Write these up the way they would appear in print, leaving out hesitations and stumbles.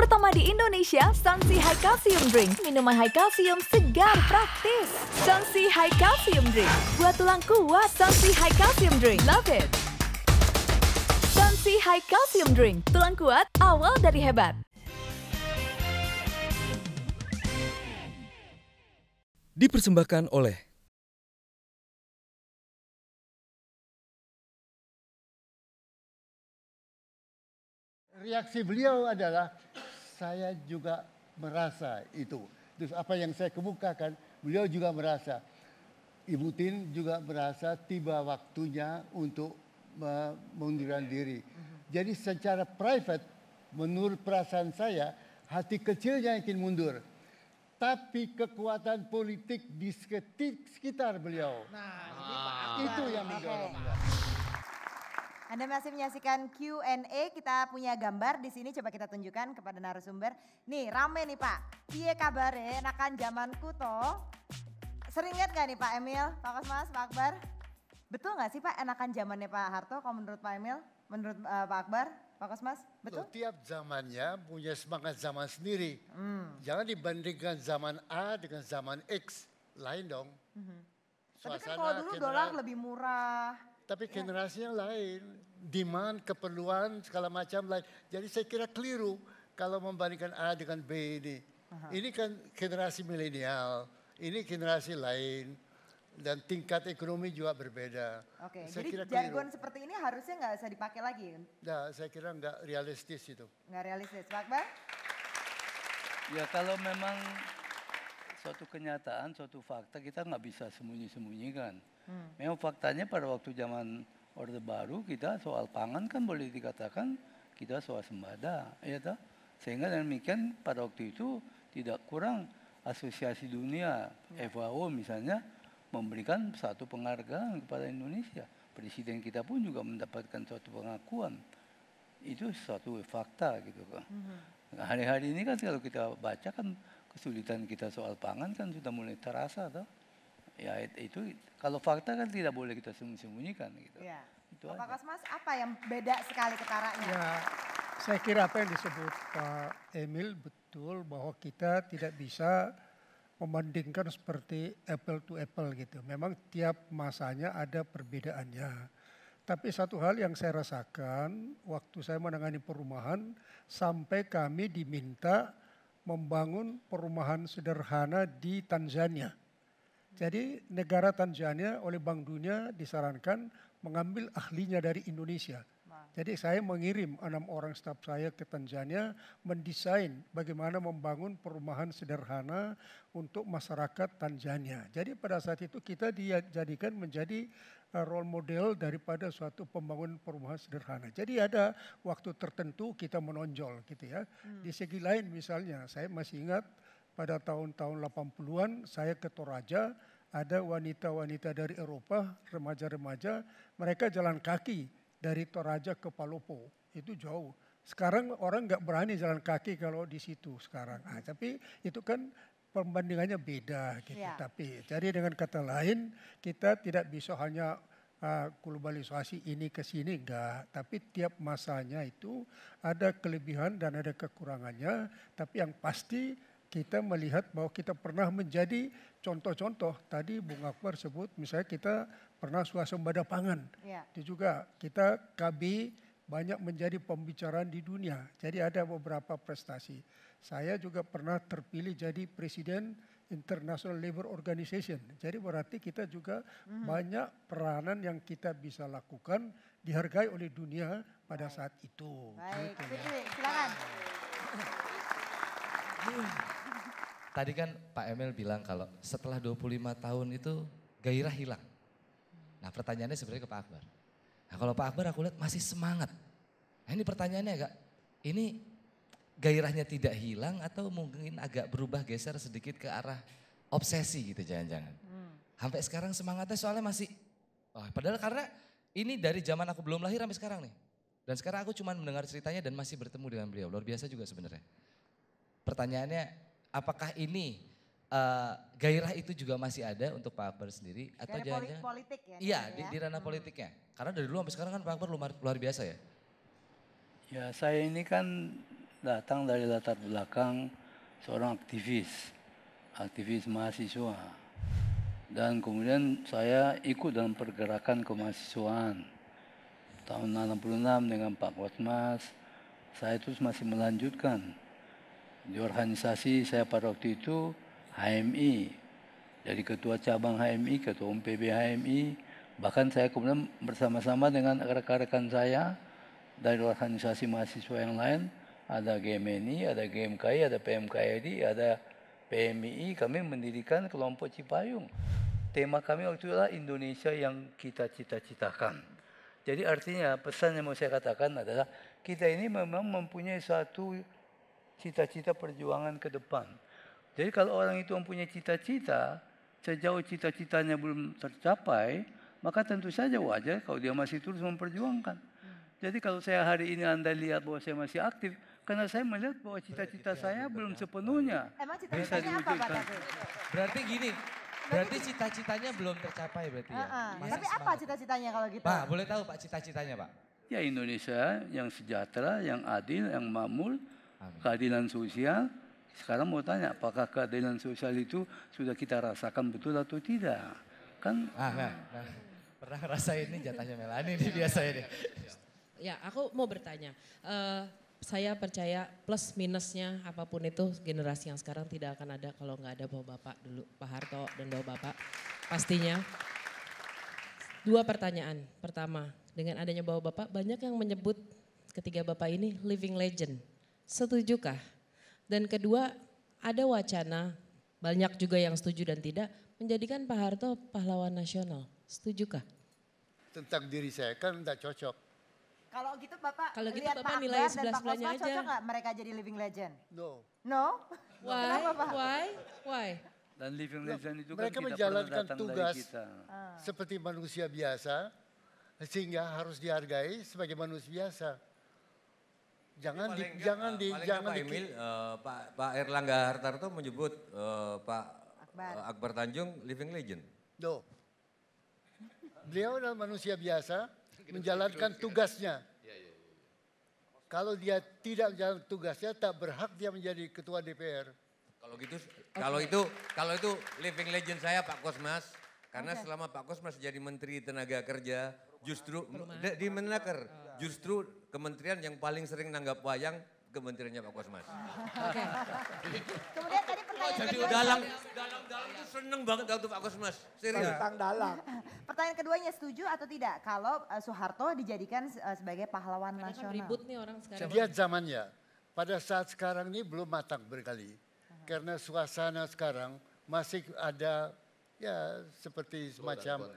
pertama di Indonesia, Sansi High Calcium Drink. Minuman high calcium segar praktis. Sansi High Calcium Drink. Buat tulang kuat, Sansi High Calcium Drink. Love it. Sansi High Calcium Drink. Tulang kuat, awal dari hebat. Dipersembahkan oleh reaksi beliau adalah saya juga merasa itu. Terus apa yang saya kemukakan, beliau juga merasa. Ibu Tin juga merasa tiba waktunya untuk mengundurkan diri. Jadi secara private, menurut perasaan saya, hati kecilnya ingin mundur. Tapi kekuatan politik di sekitar beliau. Itu yang mendorong. Anda masih menyaksikan Q&A, kita punya gambar di sini, coba kita tunjukkan kepada narasumber. Nih rame nih Pak, piye kabare enakan zamanku toh. Sering lihat gak nih Pak Emil, Pak Kosmas, Pak Akbar? Betul gak sih Pak enakan zamannya Pak Harto kalau menurut Pak Emil, menurut Pak Akbar, Pak Kosmas, betul? Tiap zamannya punya semangat zaman sendiri. Jangan dibandingkan zaman A dengan zaman X, lain dong. Tapi kan kalau dulu dolar lebih murah. Tapi generasinya lain, demand, keperluan, segala macam lain. Jadi saya kira keliru kalau membandingkan A dengan B ini. Ini kan generasi milenial, ini generasi lain. Dan tingkat ekonomi juga berbeda. Oke, saya jadi kira jargon seperti ini harusnya nggak usah dipakai lagi? Nah, saya kira nggak realistis itu. Nggak realistis, Pak Akbar? Ya kalau memang suatu kenyataan, suatu fakta kita nggak bisa sembunyi-sembunyikan. Memang faktanya pada waktu zaman Orde Baru kita soal pangan kan boleh dikatakan kita swasembada, ya toh? Sehingga demikian pada waktu itu tidak kurang Asosiasi Dunia, FAO misalnya memberikan satu penghargaan kepada Indonesia. Presiden kita pun juga mendapatkan suatu pengakuan. Itu suatu fakta gitu kan. Hari-hari ini kan kalau kita baca kan kesulitan kita soal pangan kan sudah mulai terasa toh. Ya itu kalau fakta kan tidak boleh kita sembunyikan gitu. Ya. Itu Pak Kosmas, apa yang beda sekali ketaranya? Ya, saya kira apa yang disebut Pak Emil betul bahwa kita tidak bisa membandingkan seperti apple to apple gitu. Memang tiap masanya ada perbedaannya. Tapi satu hal yang saya rasakan waktu saya menangani perumahan sampai kami diminta membangun perumahan sederhana di Tanzania. Jadi negara Tanzania oleh Bank Dunia disarankan mengambil ahlinya dari Indonesia. Jadi saya mengirim 6 orang staf saya ke Tanzania mendesain bagaimana membangun perumahan sederhana untuk masyarakat Tanzania. Jadi pada saat itu kita dijadikan menjadi role model daripada suatu pembangunan perumahan sederhana. Jadi ada waktu tertentu kita menonjol gitu ya. Di segi lain misalnya saya masih ingat pada tahun-tahun 80-an saya ke Toraja, ada wanita-wanita dari Eropa, remaja-remaja, mereka jalan kaki dari Toraja ke Palopo, itu jauh. Sekarang orang nggak berani jalan kaki kalau di situ sekarang. Tapi itu kan perbandingannya beda gitu. Ya. Tapi jadi dengan kata lain kita tidak bisa hanya globalisasi ini ke sini enggak. Tapi tiap masanya itu ada kelebihan dan ada kekurangannya. Tapi yang pasti kita melihat bahwa kita pernah menjadi contoh-contoh. Tadi Bung Akbar sebut misalnya kita pernah swasembada pangan. Ya. Itu juga kita KB banyak menjadi pembicaraan di dunia. Jadi ada beberapa prestasi. Saya juga pernah terpilih jadi Presiden International Labour Organization. Jadi berarti kita juga banyak peranan yang kita bisa lakukan dihargai oleh dunia pada saat itu. Baik, Gitu, Fikri, silakan. Tadi kan Pak Emil bilang kalau setelah 25 tahun itu gairah hilang. Nah pertanyaannya sebenarnya ke Pak Akbar. Nah kalau Pak Akbar aku lihat masih semangat. Nah ini pertanyaannya agak, ini gairahnya tidak hilang atau mungkin agak berubah geser sedikit ke arah obsesi gitu jangan-jangan. Sampai sekarang semangatnya soalnya masih, padahal karena ini dari zaman aku belum lahir sampai sekarang nih. Dan sekarang aku cuma mendengar ceritanya dan masih bertemu dengan beliau, luar biasa juga sebenarnya. Pertanyaannya, apakah ini gairah itu juga masih ada untuk Pak Akbar sendiri atau jangan-jangan politik ya? Iya, di ranah politiknya. Karena dari dulu sampai sekarang kan Pak Akbar luar biasa ya. Ya saya ini kan datang dari latar belakang seorang aktivis mahasiswa. Dan kemudian saya ikut dalam pergerakan kemahasiswaan. Tahun 66 dengan Pak Kosmas, saya terus masih melanjutkan. Di organisasi saya pada waktu itu HMI, dari ketua cabang HMI, ketua PB HMI, bahkan saya kemudian bersama-sama dengan rekan-rekan saya dari organisasi mahasiswa yang lain, ada GMNI, ada GMKI, ada PMKID, ada PMII, kami mendirikan kelompok Cipayung. Tema kami waktu itu adalah Indonesia yang kita cita-citakan. Jadi artinya pesan yang mau saya katakan adalah kita ini memang mempunyai suatu cita-cita perjuangan ke depan. Jadi kalau orang itu mempunyai cita-cita, sejauh cita-citanya belum tercapai, maka tentu saja wajar kalau dia masih terus memperjuangkan. Jadi kalau saya hari ini Anda lihat bahwa saya masih aktif, karena saya melihat bahwa cita-cita saya belum sepenuhnya Emang cita-citanya apa Pak Taufik? Berarti gini, berarti cita-citanya belum tercapai berarti ya? Masih Tapi apa semangat. cita-citanya kalau gitu? Pak, boleh tahu Pak cita-citanya Pak? ya Indonesia yang sejahtera, yang adil, yang makmur, Amin. keadilan sosial. Sekarang mau tanya, apakah keadilan sosial itu sudah kita rasakan betul atau tidak? Kan Nah, pernah ngerasain ini jatahnya Melani nih biasanya nih. Ya, aku mau bertanya. Saya percaya plus minusnya apapun itu generasi yang sekarang tidak akan ada kalau nggak ada bapak-bapak dulu, Pak Harto dan bapak-bapak. Pastinya. Dua pertanyaan. Pertama, dengan adanya bapak-bapak banyak yang menyebut ketiga bapak ini living legend. Setujukah? Dan kedua, ada wacana, banyak juga yang setuju dan tidak, menjadikan Pak Harto pahlawan nasional. Setujukah? Tentang diri saya kan tidak cocok. Kalau gitu Bapak Kalau gitu lihat Bapak Pak nilai Akbar dan Pak sebelah-sebelahnya Kosmas aja. cocok nggak mereka jadi living legend? No. No? Kenapa, Pak? Why? dan living legend itu Mereka kan tidak menjalankan pernah datang tugas dari kita. seperti manusia biasa, sehingga harus dihargai sebagai manusia biasa. Jangan Pak Emil, Pak Erlangga Hartarto menyebut Pak Akbar Tanjung living legend. No. Beliau adalah manusia biasa menjalankan tugasnya. Kalau dia tidak menjalankan tugasnya, tak berhak dia menjadi ketua DPR. Kalau itu living legend saya Pak Kosmas, karena selama Pak Kosmas jadi Menteri Tenaga Kerja, justru di Menaker, justru kementerian yang paling sering nanggap wayang kementeriannya Pak Kosmas. Kemudian tadi pertanyaan Jadi kedua. dalam itu seneng banget waktu Pak Kosmas, serius. Pertanyaan keduanya setuju atau tidak kalau Soeharto dijadikan sebagai pahlawan Karena kan nasional? ribut nih orang sekarang. Lihat zamannya. Pada saat sekarang ini belum matang berkali. Karena suasana sekarang masih ada ya seperti semacam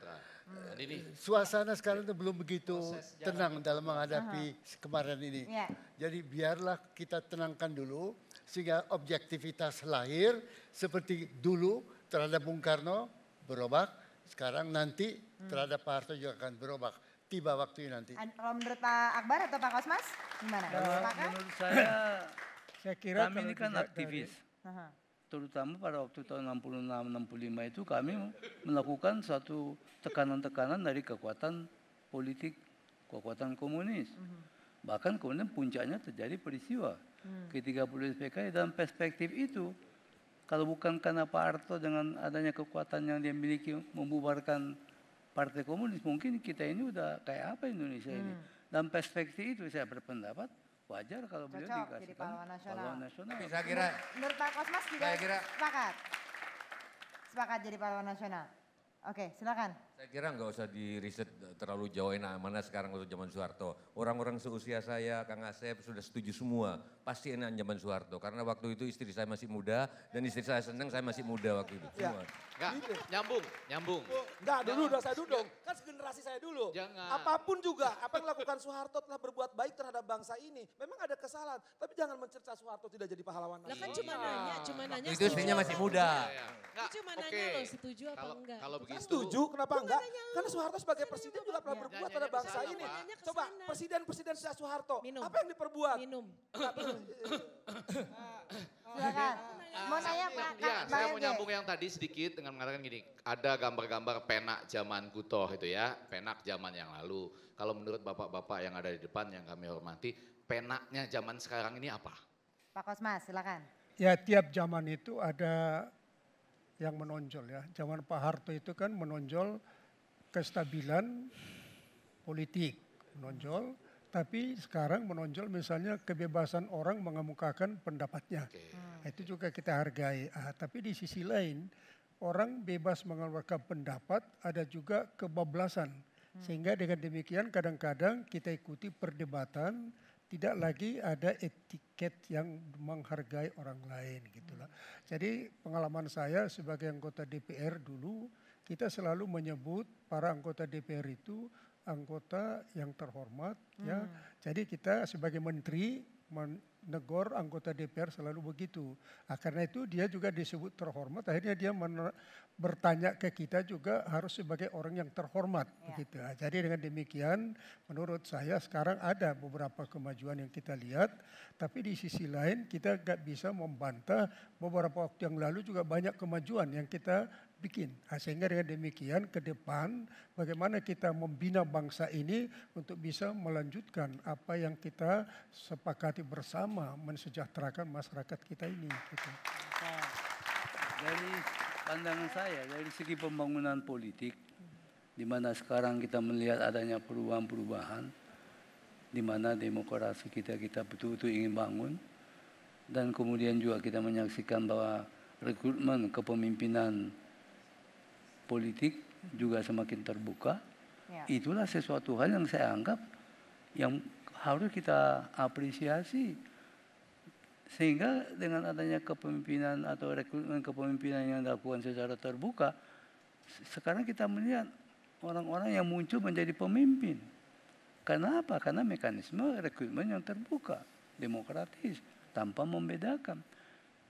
suasana sekarang itu belum begitu tenang dalam menghadapi kemarin ini. Ya. Jadi biarlah kita tenangkan dulu sehingga objektivitas lahir seperti dulu terhadap Bung Karno berubah, sekarang nanti terhadap Pak Harto juga akan berubah. Tiba waktunya nanti. Kalau menurut Pak Akbar atau Pak Kosmas gimana? Sepakat? Menurut saya, Saya kira kami ini kalau kan dilihat aktivis. Aha. Terutama pada waktu tahun 66-65 itu kami melakukan suatu tekanan-tekanan dari kekuatan politik, kekuatan komunis. Bahkan kemudian puncaknya terjadi peristiwa G30 SPKI. Dalam perspektif itu, kalau bukan karena Pak Harto dengan adanya kekuatan yang dia miliki membubarkan Partai Komunis, mungkin kita ini udah kayak apa Indonesia ini. Dalam perspektif itu saya berpendapat wajar kalau beliau Cocok dikasihkan jadi pahlawan nasional. pahlawan nasional. Tapi saya kira Menurut Pak Kosmas juga Saya kira- sepakat? Sepakat jadi pahlawan nasional? Oke, silakan. Saya kira nggak usah di riset terlalu jauh enak mana sekarang waktu zaman Soeharto. Orang-orang seusia saya, Kang Asep sudah setuju semua. Pasti enak zaman Soeharto. Karena waktu itu istri saya masih muda dan istri saya senang saya masih muda waktu itu. Semua. Enggak, nyambung. Enggak, dulu saya duduk. Kan generasi saya dulu. Jangan. Apapun juga, apa yang dilakukan Soeharto telah berbuat baik terhadap bangsa ini. Memang ada kesalahan, tapi jangan mencerca Soeharto tidak jadi pahlawan Lah kan nasional. cuma nanya Waktu itu istrinya masih muda. Itu cuma nanya loh setuju apa enggak. Kalau Kan begitu, setuju, kenapa Gua enggak? nggak nanya Karena lu. Soeharto sebagai Saya presiden nanya juga pernah Bapak. berbuat Ya, pada nanya bangsa ke ini. sana, Pak. Coba Kesana. presiden-presiden sejak Soeharto, Minum. apa yang diperbuat? Minum. Silakan. Mau nanya Pak ya, Bang saya mau Ege. nyambung yang tadi sedikit dengan mengatakan gini, ada gambar-gambar penak zaman Kutoh itu ya, penak zaman yang lalu. Kalau menurut bapak-bapak yang ada di depan yang kami hormati, penaknya zaman sekarang ini apa? Pak Kosmas, silakan. Ya tiap zaman itu ada yang menonjol ya. Zaman Pak Harto itu kan menonjol kestabilan politik, menonjol. Tapi sekarang menonjol misalnya kebebasan orang mengemukakan pendapatnya. Itu juga kita hargai. Tapi di sisi lain orang bebas mengeluarkan pendapat, ada juga kebablasan. Sehingga dengan demikian kadang-kadang kita ikuti perdebatan, tidak lagi ada etiket yang menghargai orang lain gitulah. Jadi pengalaman saya sebagai anggota DPR dulu, kita selalu menyebut para anggota DPR itu anggota yang terhormat ya. Jadi kita sebagai menteri menegur anggota DPR selalu begitu. Karena itu dia juga disebut terhormat. Akhirnya dia bertanya ke kita juga harus sebagai orang yang terhormat begitu. Jadi dengan demikian menurut saya sekarang ada beberapa kemajuan yang kita lihat. Tapi di sisi lain kita gak bisa membantah beberapa waktu yang lalu juga banyak kemajuan yang kita bikin. Sehingga dengan demikian ke depan bagaimana kita membina bangsa ini untuk bisa melanjutkan apa yang kita sepakati bersama mensejahterakan masyarakat kita ini. Gitu. Dari pandangan saya, dari segi pembangunan politik, di mana sekarang kita melihat adanya perubahan-perubahan, di mana demokrasi kita betul-betul ingin bangun, dan kemudian juga kita menyaksikan bahwa rekrutmen kepemimpinan politik juga semakin terbuka. Itulah sesuatu hal yang saya anggap yang harus kita apresiasi. Sehingga dengan adanya kepemimpinan atau rekrutmen kepemimpinan yang dilakukan secara terbuka, sekarang kita melihat orang-orang yang muncul menjadi pemimpin. Karena apa? Karena mekanisme rekrutmen yang terbuka, demokratis, tanpa membedakan.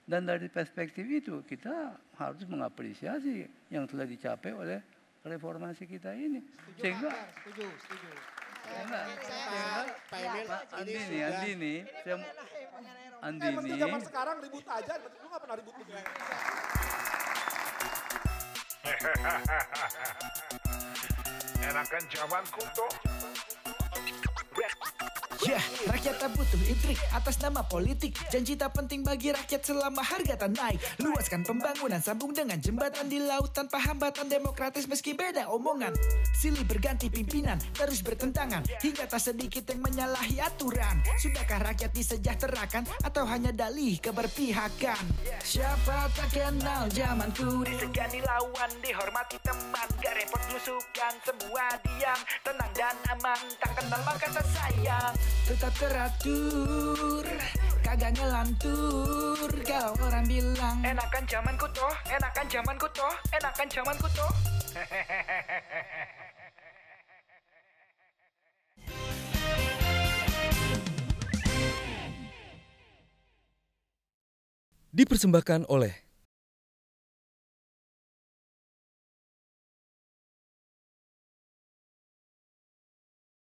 Dan dari perspektif itu kita harus mengapresiasi yang telah dicapai oleh reformasi kita ini. Sehingga setuju. Andini, zaman sekarang ribut aja, lu gak pernah ribut begini. Enakan zamanku tuh. Ya, rakyat tak butuh intrik atas nama politik. Janji tak penting bagi rakyat selama harga tak naik. Luaskan pembangunan, sambung dengan jembatan di laut tanpa hambatan, demokratis meski beda omongan. Silih berganti pimpinan, terus bertentangan, hingga tak sedikit yang menyalahi aturan. Sudahkah rakyat disejahterakan atau hanya dalih keberpihakan? Siapa tak kenal zamanku, disegani lawan, dihormati teman, gak repot belusukan, semua diam, tenang dan aman, tak kenal maka tak sayang. Tetap teratur, kagak ngelantur. Kalau orang bilang enakan zamanku toh, enakan zamanku toh, enakan zamanku toh. Dipersembahkan oleh